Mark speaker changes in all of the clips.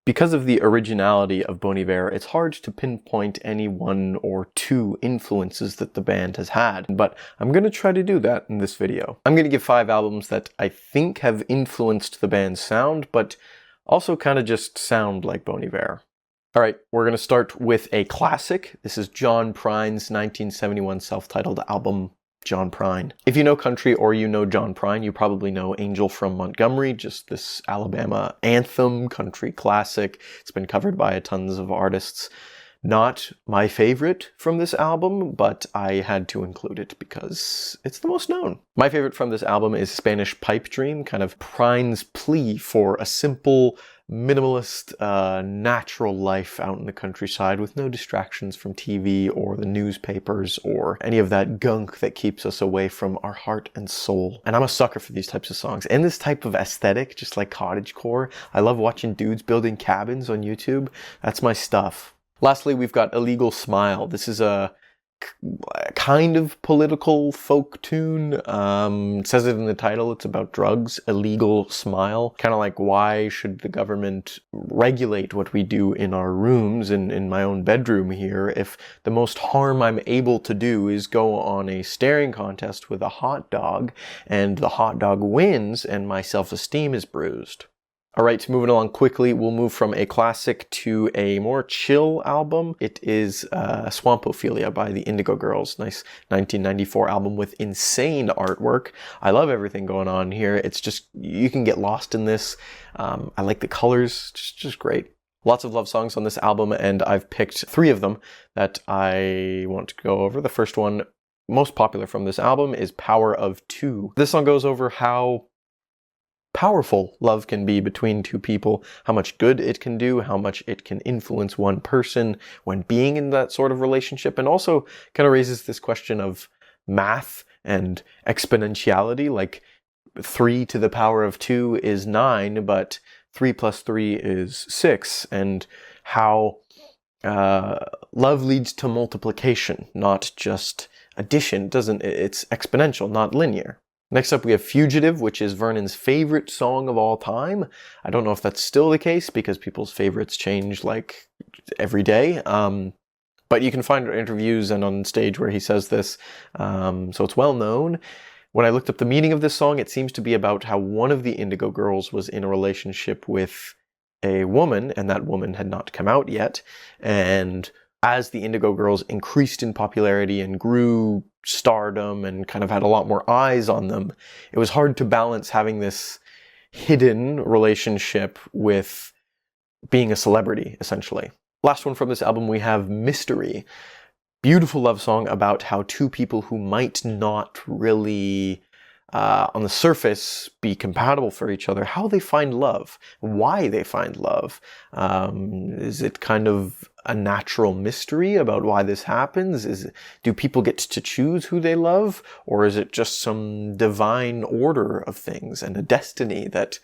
Speaker 1: Because of the originality of Bon Iver, it's hard to pinpoint any one or two influences that the band has had, but I'm going to try to do that in this video. I'm going to give 5 albums that I think have influenced the band's sound, but also kind of just sound like Bon Iver. Alright, we're going to start with a classic. This is John Prine's 1971 self-titled album, John Prine. If you know country or you know John Prine, you probably know Angel from Montgomery, just this Alabama anthem, country classic. It's been covered by tons of artists. Not my favorite from this album, but I had to include it because it's the most known. My favorite from this album is Spanish Pipedream, kind of Prine's plea for a simple, minimalist, natural life out in the countryside with no distractions from TV or the newspapers or any of that gunk that keeps us away from our heart and soul. And I'm a sucker for these types of songs and this type of aesthetic, just like cottagecore. I love watching dudes building cabins on YouTube. That's my stuff. Lastly, we've got Illegal Smile. This is a kind of political folk tune. It says it in the title, it's about drugs. Illegal Smile. Kind of like, why should the government regulate what we do in our rooms and in my own bedroom here if the most harm I'm able to do is go on a staring contest with a hot dog and the hot dog wins and my self-esteem is bruised. Alright, moving along quickly, we'll move from a classic to a more chill album. It is Swamp Ophelia by the Indigo Girls. Nice 1994 album with insane artwork. I love everything going on here. It's just, you can get lost in this. I like the colors, just great. Lots of love songs on this album, and I've picked 3 of them that I want to go over. The first one, most popular from this album, is Power of Two. This song goes over how powerful love can be between 2 people, how much good it can do, how much it can influence one person when being in that sort of relationship, and also kind of raises this question of math and exponentiality, like 3 to the power of 2 is 9, but 3 plus 3 is 6, and how love leads to multiplication, not just addition. It's exponential, not linear. Next up we have Fugitive, which is Vernon's favorite song of all time. I don't know if that's still the case because people's favorites change like every day. But you can find interviews and on stage where he says this, so it's well known. When I looked up the meaning of this song, it seems to be about how one of the Indigo Girls was in a relationship with a woman, and that woman had not come out yet. And as the Indigo Girls increased in popularity and grew stardom and kind of had a lot more eyes on them, it was hard to balance having this hidden relationship with being a celebrity, essentially. Last one from this album, we have Mystery. Beautiful love song about how 2 people who might not really, on the surface, be compatible for each other, how they find love, why they find love. Is it kind of a natural mystery about why this happens? Do people get to choose who they love? Or is it just some divine order of things and a destiny that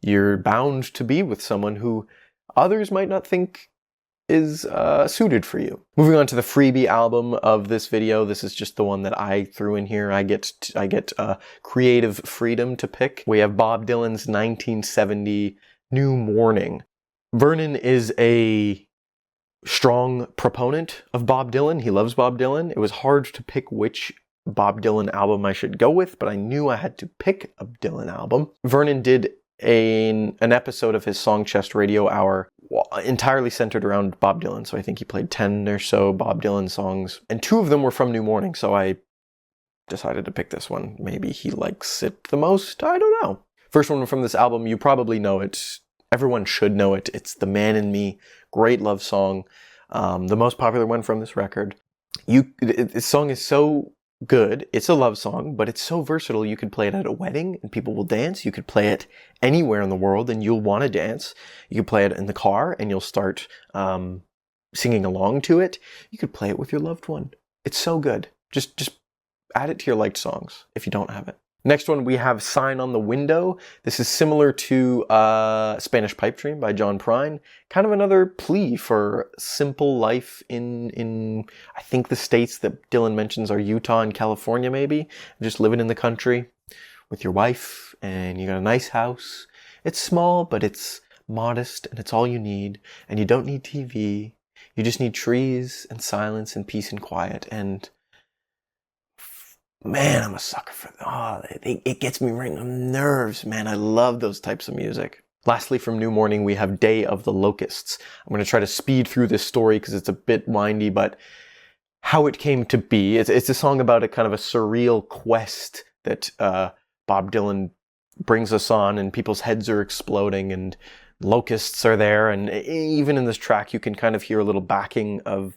Speaker 1: you're bound to be with someone who others might not think is suited for you? Moving on to the freebie album of this video. This is just the one that I threw in here. I get creative freedom to pick. We have Bob Dylan's 1970 New Morning. Vernon is a strong proponent of Bob Dylan. He loves Bob Dylan. It was hard to pick which Bob Dylan album I should go with, but I knew I had to pick a Dylan album. Vernon did an episode of his Song Chest Radio Hour entirely centered around Bob Dylan. So I think he played 10 or so Bob Dylan songs, and 2 of them were from New Morning. So I decided to pick this one. Maybe he likes it the most. I don't know. First one from this album, you probably know it. Everyone should know it. It's The Man in Me. Great love song. The most popular one from this record. This song is so good. It's a love song, but it's so versatile. You could play it at a wedding and people will dance. You could play it anywhere in the world and you'll want to dance. You could play it in the car and you'll start singing along to it. You could play it with your loved one. It's so good. Just add it to your liked songs if you don't have it. Next one, we have Sign on the Window. This is similar to Spanish Pipedream by John Prine. Kind of another plea for simple life in I think the states that Dylan mentions are Utah and California maybe. Just living in the country with your wife and you got a nice house. It's small, but it's modest and it's all you need, and you don't need TV. You just need trees and silence and peace and quiet. And man, I'm a sucker for it gets me right on the nerves, man. I love those types of music. Lastly, from New Morning, we have Day of the Locusts. I'm going to try to speed through this story because it's a bit windy, but how it came to be. It's a song about a kind of a surreal quest that Bob Dylan brings us on, and people's heads are exploding and locusts are there. And even in this track, you can kind of hear a little backing of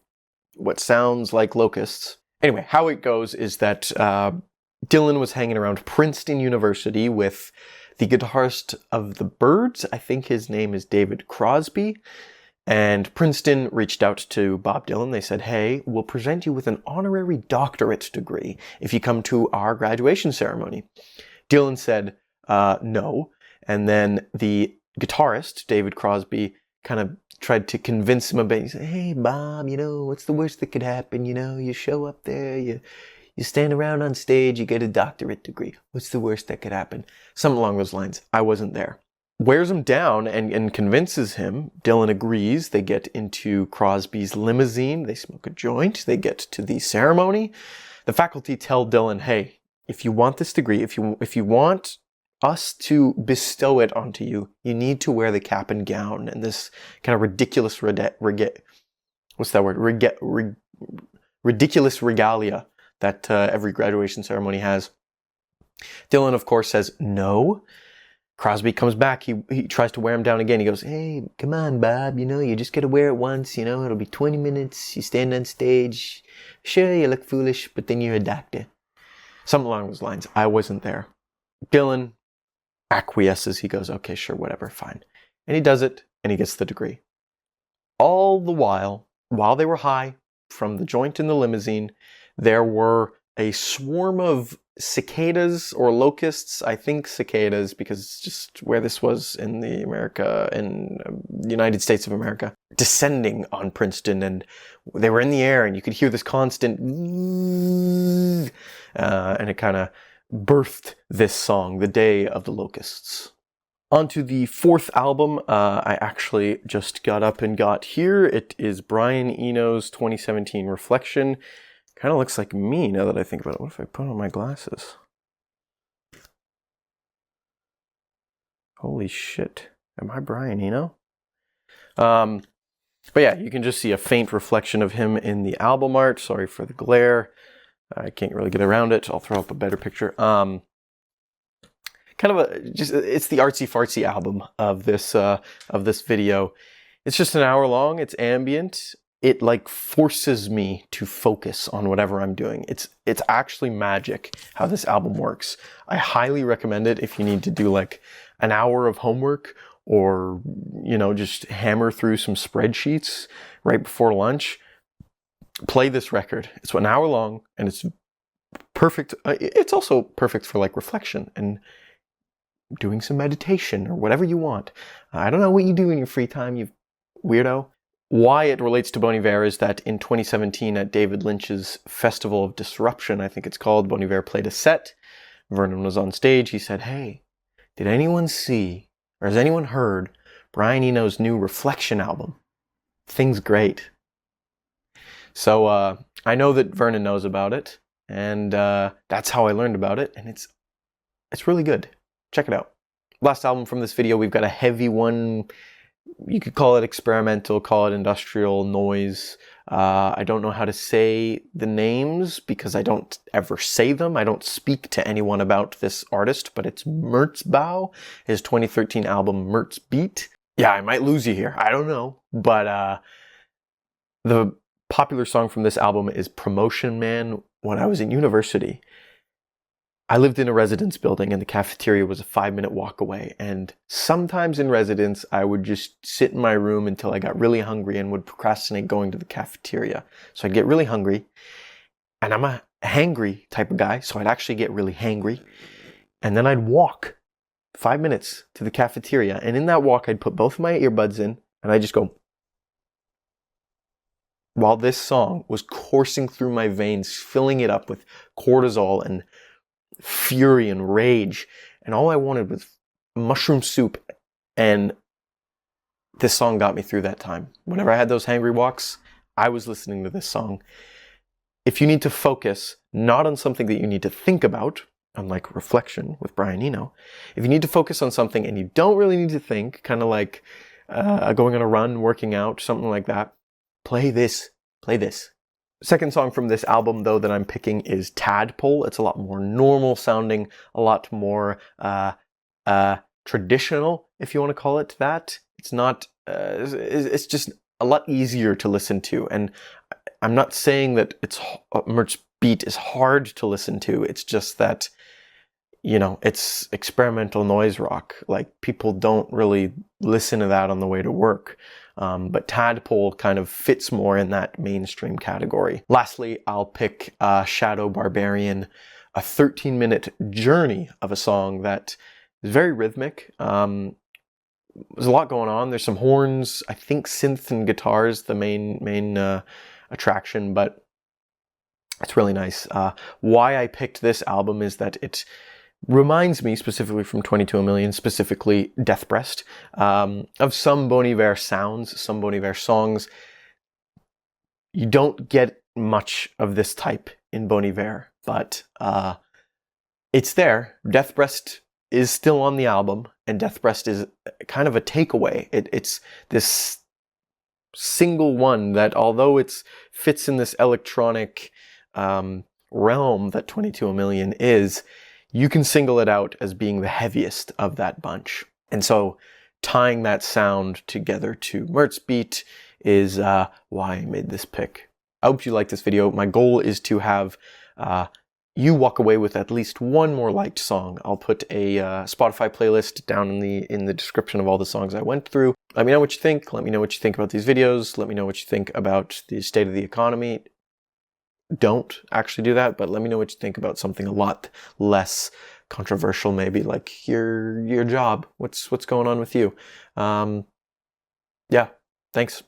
Speaker 1: what sounds like locusts. Anyway, how it goes is that Dylan was hanging around Princeton University with the guitarist of the Byrds. I think his name is David Crosby. And Princeton reached out to Bob Dylan. They said, hey, we'll present you with an honorary doctorate degree if you come to our graduation ceremony. Dylan said, no. And then the guitarist, David Crosby, kind of tried to convince him a bit. He said, hey, Bob, what's the worst that could happen? You show up there, you stand around on stage, you get a doctorate degree. What's the worst that could happen? Something along those lines. I wasn't there. Wears him down and convinces him. Dylan agrees. They get into Crosby's limousine. They smoke a joint. They get to the ceremony. The faculty tell Dylan, hey, if you want this degree, if you want us to bestow it onto you, you need to wear the cap and gown and this kind of ridiculous ridiculous regalia that every graduation ceremony has. Dylan, of course, says no. Crosby comes back. He tries to wear him down again. He goes, hey, come on, Bob. You just got to wear it once. It'll be 20 minutes. You stand on stage. Sure, you look foolish, but then you're a doctor. Something along those lines. I wasn't there. Dylan acquiesces. He goes, okay, sure, whatever, fine. And he does it, and he gets the degree. All the while they were high from the joint in the limousine, there were a swarm of cicadas or locusts. I think cicadas, because it's just where this was in the United States of America, descending on Princeton, and they were in the air, and you could hear this constant and it kind of birthed this song, The Day of the Locusts. On to the fourth album, I actually just got up and got here. It is Brian Eno's 2017 Reflection. Kind of looks like me now that I think about it. What if I put on my glasses? Holy shit. Am I Brian Eno? But yeah, you can just see a faint reflection of him in the album art. Sorry for the glare. I can't really get around it. I'll throw up a better picture. Kind of it's the artsy fartsy album of this video. It's just an hour long. It's ambient. It forces me to focus on whatever I'm doing. It's actually magic how this album works. I highly recommend it if you need to do an hour of homework, or just hammer through some spreadsheets right before lunch. Play this record. It's 1 hour long, and it's perfect. It's also perfect for reflection and doing some meditation or whatever you want. I don't know what you do in your free time, you weirdo. Why it relates to Bon Iver is that in 2017 at David Lynch's Festival of Disruption, I think it's called, Bon Iver played a set. Vernon was on stage. He said, hey, did anyone see, or has anyone heard, Brian Eno's new Reflection album? Thing's great. So I know that Vernon knows about it, and that's how I learned about it, and it's really good. Check it out. Last album from this video, we've got a heavy one. You could call it experimental, call it industrial noise. I don't know how to say the names because I don't ever say them. I don't speak to anyone about this artist, but it's Merzbow, his 2013 album Merzbeat. Yeah, I might lose you here. I don't know. But the popular song from this album is Promotion Man. When I was in university, I lived in a residence building and the cafeteria was a 5-minute walk away. And sometimes in residence, I would just sit in my room until I got really hungry and would procrastinate going to the cafeteria. So I'd get really hungry, and I'm a hangry type of guy, so I'd actually get really hangry. And then I'd walk 5 minutes to the cafeteria. And in that walk, I'd put both of my earbuds in and I'd just go, while this song was coursing through my veins, filling it up with cortisol and fury and rage, and all I wanted was mushroom soup and this song got me through that time. Whenever I had those hangry walks, I was listening to this song. If you need to focus not on something that you need to think about, unlike Reflection with Brian Eno, if you need to focus on something and you don't really need to think, kind of like going on a run, working out, something like that, play this. Play this. Second song from this album, though, that I'm picking is Tadpole. It's a lot more normal sounding, a lot more traditional, if you want to call it that. It's not, it's just a lot easier to listen to. And I'm not saying that Merzbeat is hard to listen to. It's just that, you know, it's experimental noise rock. Like, people don't really listen to that on the way to work. But Tadpole kind of fits more in that mainstream category. Lastly, I'll pick Shadow Barbarian, a 13-minute journey of a song that is very rhythmic. There's a lot going on. There's some horns, I think synth and guitars, the main attraction, but it's really nice. Why I picked this album is that it reminds me, specifically from 22 Million, specifically Death Breast, of some Bon Iver sounds, some Bon Iver songs. You don't get much of this type in Bon Iver, but it's there. Death Breast is still on the album, and Death Breast is kind of a takeaway. It's this single one that, although it fits in this electronic realm that 22 Million is, you can single it out as being the heaviest of that bunch. And so tying that sound together to Merzbeat is why I made this pick. I hope you liked this video. My goal is to have you walk away with at least one more liked song. I'll put a Spotify playlist down in the description of all the songs I went through. Let me know what you think. Let me know what you think about these videos. Let me know what you think about the state of the economy. Don't actually do that, but let me know what you think about something a lot less controversial, maybe like your job. What's going on with you? Yeah, thanks.